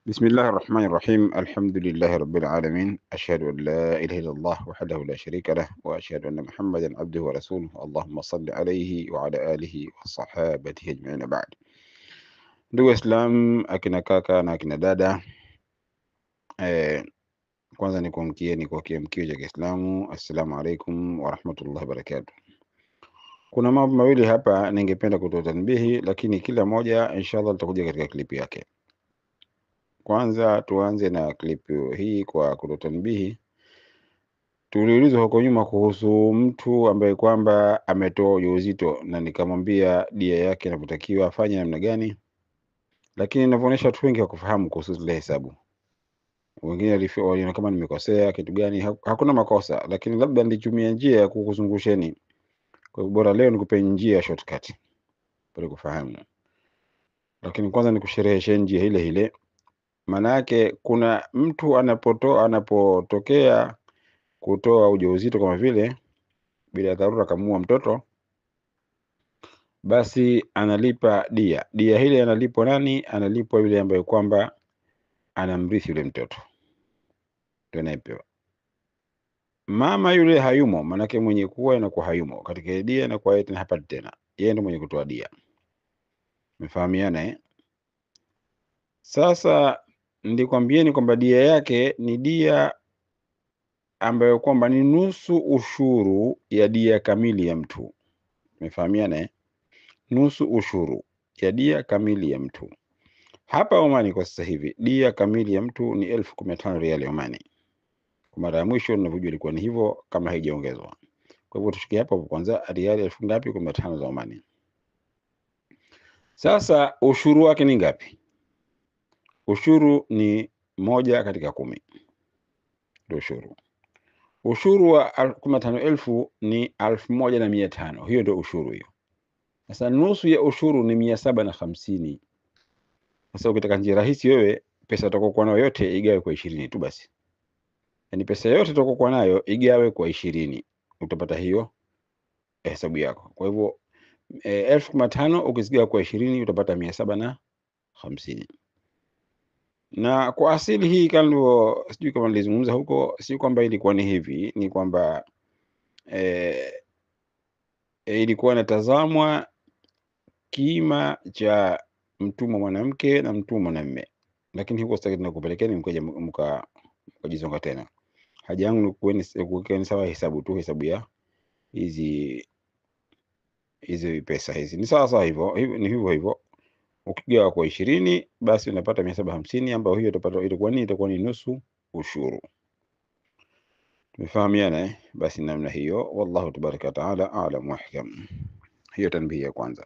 بسم الله الرحمن الرحيم. الحمد لله رب العالمين، أشهد أن لا إله إلا الله وحده لا شريك له، وأشهد أن محمدا عبده ورسوله. اللهم صل عليه وعلى آله وصحابته أجمعين. بعد. Ndugu Islam, akina kaka na akina dada, kwanza ni kwa kiamkio cha Kiislamu, assalamu alaikum wa rahmatullahi wa barakatuh. Kuna mambo mawili hapa ningependa kutoa tanbihi, lakini kila moja inshallah tutakuja katika klipu yake. Kwanza tuanze na klipu hii kwa kutoa tanbihi. Tuliulizwa huko nyuma kuhusu mtu ambaye kwamba ametoa ujauzito na nikamwambia dia yake inavyotakiwa afanye namna gani, lakini inavyoonyesha watu wengi hawakufahamu kuhusu zile hesabu. Wengine waliona kama nimekosea kitu gani. Hakuna makosa, lakini labda nilitumia njia ya kukuzungusheni. Kwa hivyo bora leo nikupe njia ya shortcut ili kufahamu. Lakini kwanza nikushereheshe njia ile ile. Maana yake kuna mtu anapotokea kutoa ujauzito kama vile bila dharura kamua mtoto, basi analipa dia. Dia hile analipwa nani? Analipwa yule ambaye kwamba anamrithi yule mtoto, ndio anayepewa. Mama yule hayumo, manake mwenye kuwa inakuwa hayumo katika dia, na kwa yeye tena hapati tena, yeye ndio mwenye kutoa dia. Mfahamiana eh? Sasa ndikwambieni kwamba dia yake ni dia ambayo kwamba ni nusu ushuru ya dia kamili ya mtu. Mfahamiana eh? Nusu ushuru ya dia kamili ya mtu. Hapa Omani kwa sasa hivi dia kamili ya mtu ni 15,000 riali Omani. Kwa mara ya mwisho ninavyojua ilikuwa ni hivyo kama haijaongezwa. Kwa hivyo tushikie hapo kwanza, riali 1000 ngapi? 15 za Omani. Sasa ushuru wake ni ngapi? Ushuru ni 1 katika 10. Ndio ushuru. Ushuru wa 15,000 ni 1500. Hiyo ndio ushuru hiyo. Sasa nusu ya ushuru ni 750. Sasa ukitaka njia rahisi, wewe pesa utakokuwa nayo yote igawe kwa 20 tu basi. Yaani pesa yote utakokuwa nayo igawe kwa 20, utapata hiyo hesabu yako. Kwa hivyo 15,000 ukisigawa kwa 20 utapata 750. Na kwa asili hii kama sijui kama nilizungumza huko, si kwamba ilikuwa ni hivi, ni kwamba ilikuwa inatazamwa kima cha mtumwa mwanamke na mtumwa mwanamume, lakini huko sasa tunakupelekeni mkajizonga tena. Haja yangu ni kuwekeni sawa hesabu tu, hesabu ya hizi pesa hizi ni sawa sawa hivyo ni hivyo. Ukigawa kwa 20 basi unapata 750, ambayo hiyo itakuwa ni nusu ushuru. Tumefahamiana eh? Basi namna hiyo, wallahu tabaraka taala a'lam wa ahkam. Hiyo tanbihi ya kwanza.